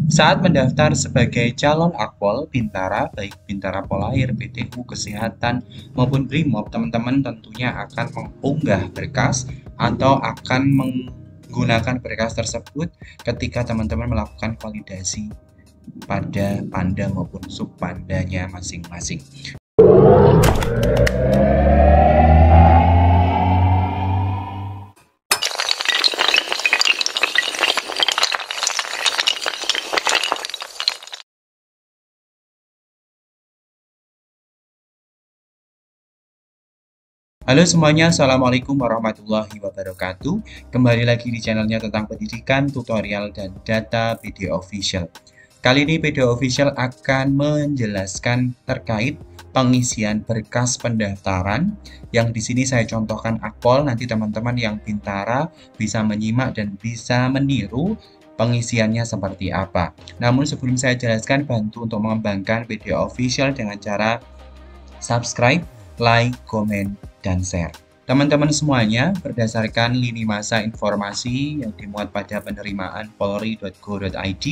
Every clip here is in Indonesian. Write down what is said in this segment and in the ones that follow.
Saat mendaftar sebagai calon Akpol Bintara, baik Bintara Polair, PTU, Kesehatan, maupun Brimob, teman-teman tentunya akan mengunggah berkas atau akan menggunakan berkas tersebut ketika teman-teman melakukan validasi pada Panda maupun Subpandanya masing-masing. Halo semuanya, Assalamualaikum warahmatullahi wabarakatuh. Kembali lagi di channelnya tentang pendidikan, tutorial, dan data PD Official. Kali ini PD Official akan menjelaskan terkait pengisian berkas pendaftaran yang di sini saya contohkan Akpol. Nanti teman-teman yang Bintara bisa menyimak dan bisa meniru pengisiannya seperti apa. Namun sebelum saya jelaskan, bantu untuk mengembangkan PD Official dengan cara subscribe, like, komen, dan share. Teman-teman semuanya, berdasarkan lini masa informasi yang dimuat pada penerimaan polri.go.id,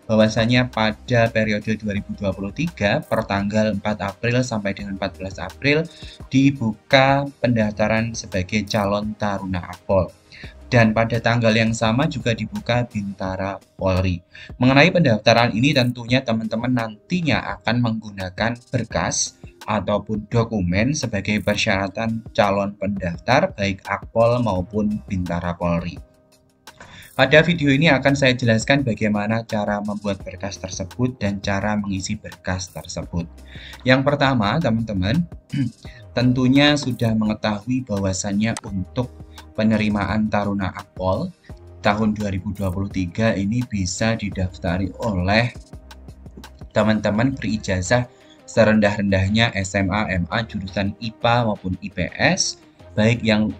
bahwasanya pada periode 2023 per tanggal 4 April sampai dengan 14 April dibuka pendaftaran sebagai calon Taruna Akpol. Dan pada tanggal yang sama juga dibuka Bintara Polri. Mengenai pendaftaran ini tentunya teman-teman nantinya akan menggunakan berkas ataupun dokumen sebagai persyaratan calon pendaftar baik Akpol maupun Bintara Polri. Pada video ini akan saya jelaskan bagaimana cara membuat berkas tersebut dan cara mengisi berkas tersebut. Yang pertama, teman-teman, tentunya sudah mengetahui bahwasannya untuk penerimaan Taruna Akpol tahun 2023 ini bisa didaftari oleh teman-teman berijazah serendah-rendahnya SMA, MA, jurusan IPA maupun IPS, baik yang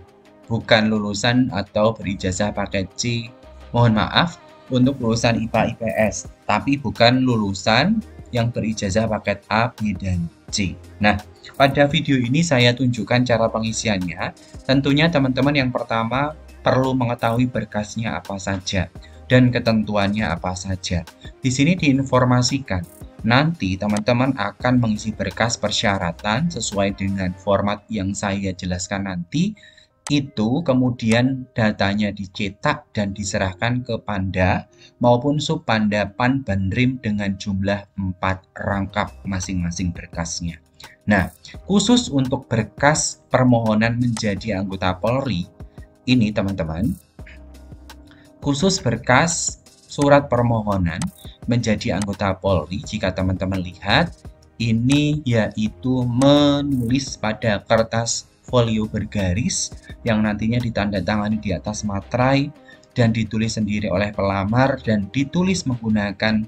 bukan lulusan atau berijazah paket C, mohon maaf, untuk lulusan IPA, IPS, tapi bukan lulusan yang berijazah paket A, B, dan C. Nah, pada video ini saya tunjukkan cara pengisiannya. Tentunya teman-teman yang pertama perlu mengetahui berkasnya apa saja dan ketentuannya apa saja. Di sini diinformasikan, nanti teman-teman akan mengisi berkas persyaratan sesuai dengan format yang saya jelaskan nanti. Itu kemudian datanya dicetak dan diserahkan ke Panda maupun Subpanda Pan Bandrim dengan jumlah 4 rangkap masing-masing berkasnya. Nah, khusus untuk berkas permohonan menjadi anggota Polri, ini teman-teman, khusus berkas surat permohonan menjadi anggota Polri, jika teman-teman lihat, ini yaitu menulis pada kertas folio bergaris yang nantinya ditandatangani di atas materai dan ditulis sendiri oleh pelamar dan ditulis menggunakan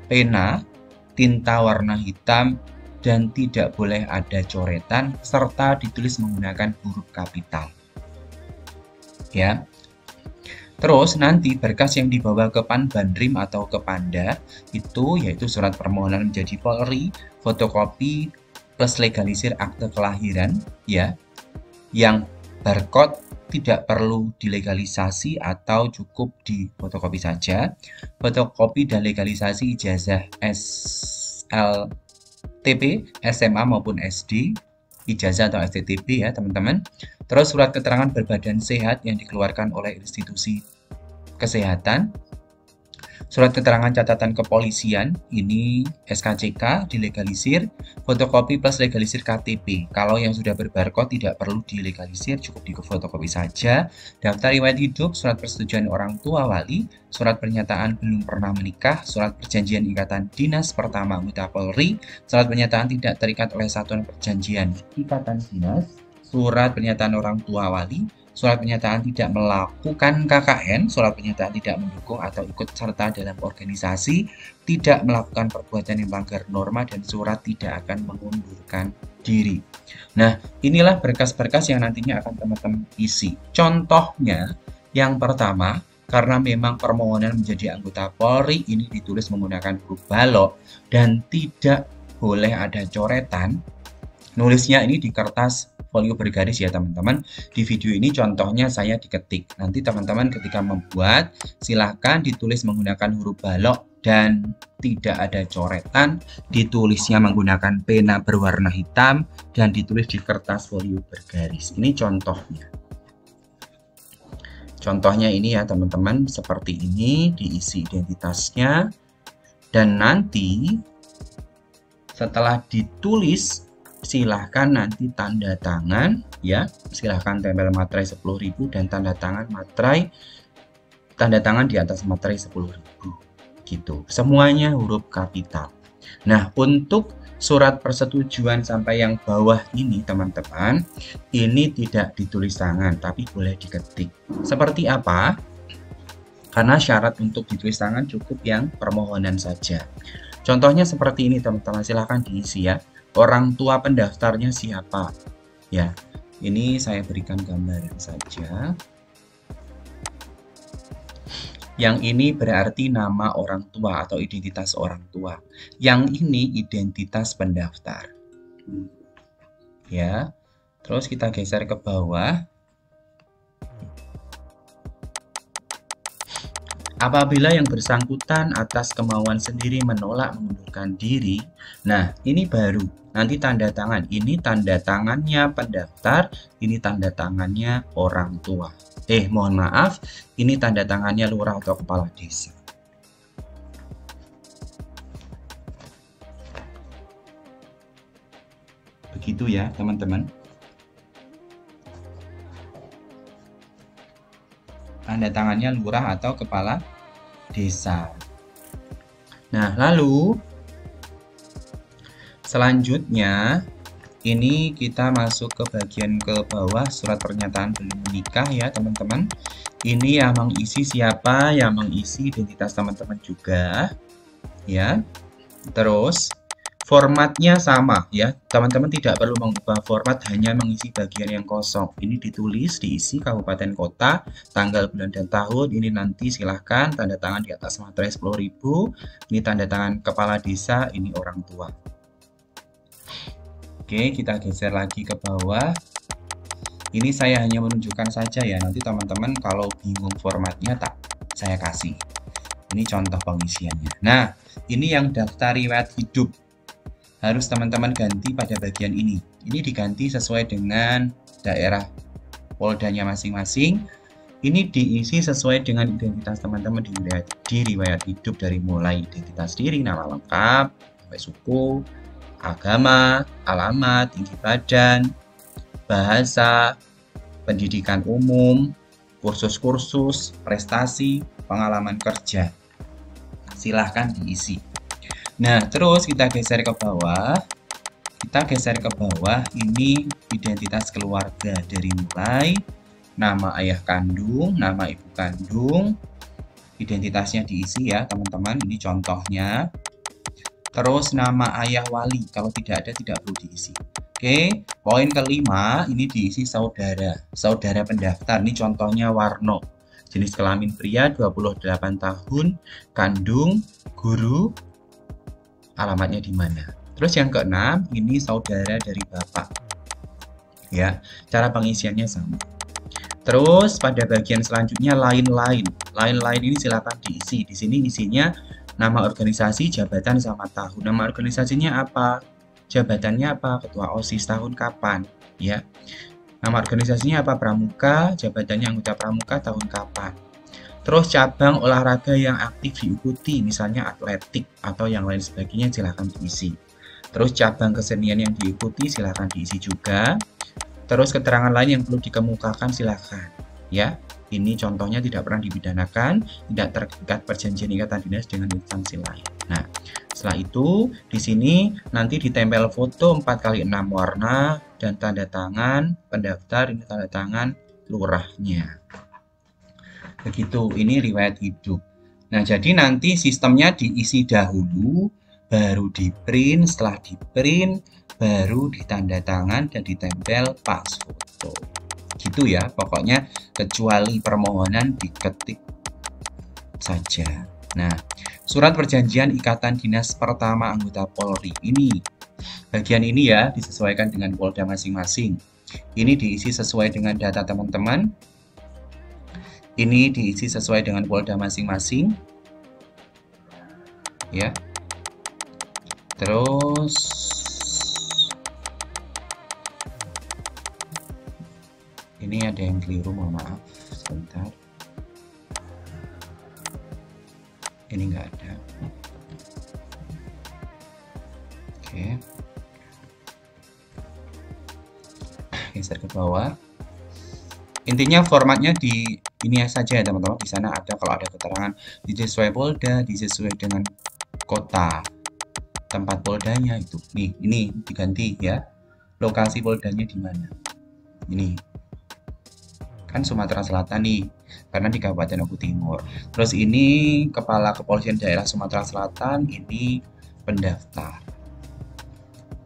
pena, tinta warna hitam, dan tidak boleh ada coretan serta ditulis menggunakan huruf kapital. Ya. Terus nanti berkas yang dibawa ke Pan Bandrim atau ke Panda itu yaitu surat permohonan menjadi Polri, fotokopi plus legalisir akte kelahiran, ya, yang barcode tidak perlu dilegalisasi atau cukup di fotokopi saja, fotokopi dan legalisasi ijazah SLTP, SMA maupun SD, ijazah atau STTP ya teman-teman. Terus surat keterangan berbadan sehat yang dikeluarkan oleh institusi kesehatan, surat keterangan catatan kepolisian, ini SKCK dilegalisir, fotokopi plus legalisir KTP. Kalau yang sudah berbarcode tidak perlu dilegalisir, cukup di fotokopi saja. Daftar riwayat hidup, surat persetujuan orang tua wali, surat pernyataan belum pernah menikah, surat perjanjian ikatan dinas pertama anggota Polri, surat pernyataan tidak terikat oleh satuan perjanjian ikatan dinas, surat pernyataan orang tua wali, surat pernyataan tidak melakukan KKN, surat pernyataan tidak mendukung atau ikut serta dalam organisasi, tidak melakukan perbuatan yang melanggar norma, dan surat tidak akan mengundurkan diri. Nah, inilah berkas-berkas yang nantinya akan teman-teman isi. Contohnya, yang pertama, karena memang permohonan menjadi anggota Polri ini ditulis menggunakan huruf balok dan tidak boleh ada coretan, nulisnya ini di kertas folio bergaris ya teman-teman. Di video ini contohnya saya diketik. Nanti teman-teman ketika membuat silahkan ditulis menggunakan huruf balok dan tidak ada coretan, ditulisnya menggunakan pena berwarna hitam, dan ditulis di kertas folio bergaris. Ini contohnya. Contohnya ini ya teman-teman, seperti ini diisi identitasnya, dan nanti setelah ditulis silahkan nanti tanda tangan ya, silahkan tempel materai 10.000 dan tanda tangan di atas materai 10.000 gitu. Semuanya huruf kapital. Nah, untuk surat persetujuan sampai yang bawah ini teman-teman, ini tidak ditulis tangan tapi boleh diketik. Seperti apa? Karena syarat untuk ditulis tangan cukup yang permohonan saja. Contohnya seperti ini teman-teman, silahkan diisi ya. Orang tua pendaftarnya siapa? Ya, ini saya berikan gambaran saja. Yang ini berarti nama orang tua atau identitas orang tua. Yang ini identitas pendaftar. Ya. Terus kita geser ke bawah. Apabila yang bersangkutan atas kemauan sendiri menolak mengundurkan diri, nah ini baru. Nanti tanda tangan. Ini tanda tangannya pendaftar, ini tanda tangannya orang tua. Mohon maaf, ini tanda tangannya lurah atau kepala desa. Begitu ya, teman-teman. Tanda tangannya lurah atau kepala desa. Nah, lalu selanjutnya ini kita masuk ke bagian ke bawah, surat pernyataan belum menikah ya teman-teman. Ini yang mengisi siapa, yang mengisi identitas teman-teman juga ya. Terus formatnya sama ya, teman-teman tidak perlu mengubah format, hanya mengisi bagian yang kosong. Ini ditulis, diisi kabupaten kota, tanggal, bulan, dan tahun. Ini nanti silahkan tanda tangan di atas materai 10.000. Ini tanda tangan kepala desa, ini orang tua. Oke, kita geser lagi ke bawah. Ini saya hanya menunjukkan saja ya, nanti teman-teman kalau bingung formatnya tak saya kasih. Ini contoh pengisiannya. Nah, ini yang daftar riwayat hidup. Harus teman-teman ganti pada bagian ini. Ini diganti sesuai dengan daerah poldanya masing-masing. Ini diisi sesuai dengan identitas teman-teman di riwayat hidup, dari mulai identitas diri, nama lengkap, sampai suku, agama, alamat, tinggi badan, bahasa, pendidikan umum, kursus-kursus, prestasi, pengalaman kerja. Silahkan diisi. Nah, terus kita geser ke bawah. Ini identitas keluarga, dari mulai nama ayah kandung, nama ibu kandung, identitasnya diisi ya teman-teman. Ini contohnya. Terus nama ayah wali, kalau tidak ada tidak perlu diisi. Oke, poin kelima ini diisi saudara pendaftar. Ini contohnya Warno, jenis kelamin pria, 28 tahun, kandung, guru, alamatnya di mana. Terus yang keenam ini saudara dari bapak. Ya, cara pengisiannya sama. Terus pada bagian selanjutnya lain-lain ini silakan diisi. Di sini isinya nama organisasi, jabatan, sama tahun. Nama organisasinya apa? Jabatannya apa? Ketua OSIS, tahun kapan? Ya. Nama organisasinya apa? Pramuka, jabatannya anggota pramuka, tahun kapan? Terus cabang olahraga yang aktif diikuti, misalnya atletik atau yang lain sebagainya, silahkan diisi. Terus cabang kesenian yang diikuti silahkan diisi juga. Terus keterangan lain yang perlu dikemukakan silahkan. Ya. Ini contohnya tidak pernah dipidanakan, tidak terikat perjanjian ikatan dinas dengan instansi lain. Nah, setelah itu di sini nanti ditempel foto 4x6 warna dan tanda tangan pendaftar, ini tanda tangan lurahnya. Begitu, ini riwayat hidup. Nah, jadi nanti sistemnya diisi dahulu, baru di-print, setelah di-print, baru ditanda tangan dan ditempel pas foto. Gitu ya, pokoknya kecuali permohonan diketik saja. Nah, surat perjanjian ikatan dinas pertama anggota Polri ini, bagian ini ya disesuaikan dengan Polda masing-masing. Ini diisi sesuai dengan data teman-teman. Ini diisi sesuai dengan Polda masing-masing. ya. Terus ini ada yang keliru, mohon maaf, sebentar. Ini enggak ada. Oke. Geser ke bawah. Intinya formatnya di ini saja ya teman-teman. Di sana ada, kalau ada keterangan disesuai polda, disesuai dengan kota tempat poldanya itu. Nih, ini diganti ya. Lokasi poldanya di mana? Ini. Kan Sumatera Selatan nih, karena di Kabupaten Oku Timur. Terus ini Kepala Kepolisian Daerah Sumatera Selatan, ini pendaftar.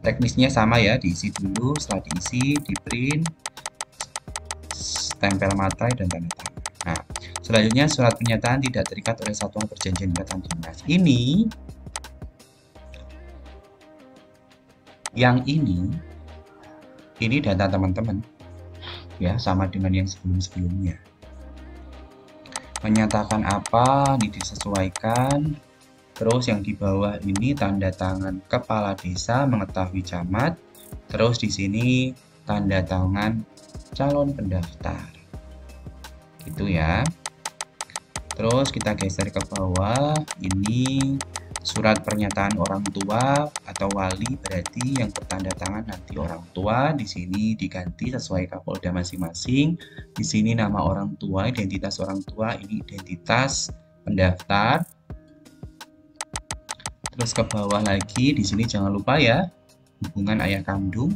Teknisnya sama ya, diisi dulu, setelah diisi, di print, tempel materai dan tanda tangan. Nah, selanjutnya surat pernyataan tidak terikat oleh satuan perjanjian ikatan dinas. Ini data teman-teman ya, sama dengan yang sebelum-sebelumnya. Menyatakan apa, ini disesuaikan. Terus yang di bawah ini tanda tangan kepala desa mengetahui camat. Terus di sini tanda tangan calon pendaftar. Gitu ya. Terus kita geser ke bawah, ini surat pernyataan orang tua atau wali, berarti yang bertanda tangan nanti orang tua. Di sini diganti sesuai Kapolda masing-masing. Di sini nama orang tua, identitas orang tua, ini identitas pendaftar. Terus ke bawah lagi, di sini jangan lupa ya, hubungan ayah kandung.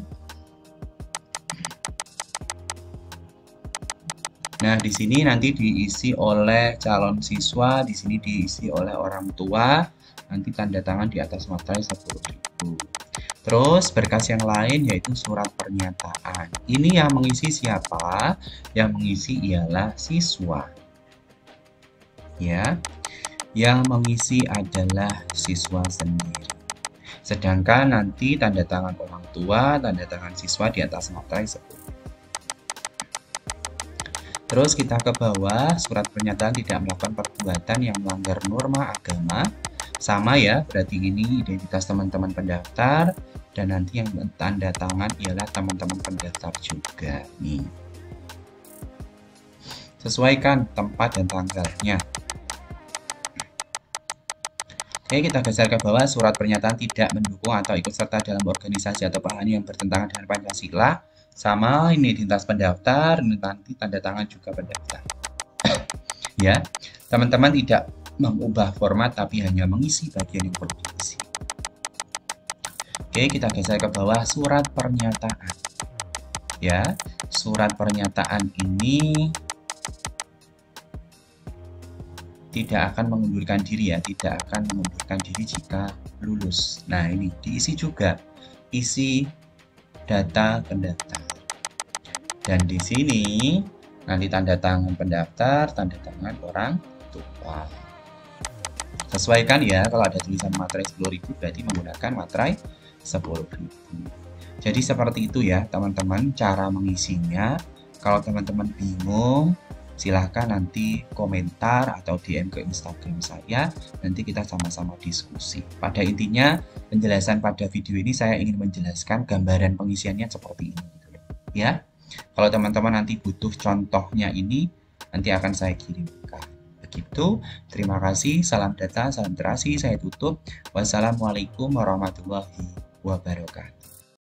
Nah, di sini nanti diisi oleh calon siswa, di sini diisi oleh orang tua, nanti tanda tangan di atas materai 10.000. Terus berkas yang lain yaitu surat pernyataan. Ini yang mengisi siapa? Yang mengisi ialah siswa. Ya. Yang mengisi adalah siswa sendiri. Sedangkan nanti tanda tangan orang tua, tanda tangan siswa di atas materai 10. Terus kita ke bawah, surat pernyataan tidak melakukan perbuatan yang melanggar norma agama. Sama ya, berarti ini identitas teman-teman pendaftar, dan nanti yang tanda tangan ialah teman-teman pendaftar juga nih. Sesuaikan tempat dan tanggalnya. Oke, kita geser ke bawah, surat pernyataan tidak mendukung atau ikut serta dalam organisasi atau pahami yang bertentangan dengan Pancasila. Sama, ini identitas pendaftar, ini nanti tanda tangan juga pendaftar. Ya, teman-teman tidak mengubah format, tapi hanya mengisi bagian yang perlu diisi. Oke, kita geser ke bawah, surat pernyataan. Ya, surat pernyataan ini tidak akan mengundurkan diri ya, tidak akan mengundurkan diri jika lulus. Nah, ini diisi juga, isi data pendaftar. Dan di sini nanti tanda tangan pendaftar, tanda tangan orang tua. Sesuaikan ya, kalau ada tulisan materai 10.000 berarti menggunakan materai 10.000. Jadi seperti itu ya teman-teman cara mengisinya. Kalau teman-teman bingung, silahkan nanti komentar atau DM ke Instagram saya, nanti kita sama-sama diskusi. Pada intinya penjelasan pada video ini saya ingin menjelaskan gambaran pengisiannya seperti ini ya. Kalau teman-teman nanti butuh contohnya ini, nanti akan saya kirimkan. Begitu, terima kasih, salam data, salam terasi, saya tutup. Wassalamualaikum warahmatullahi wabarakatuh.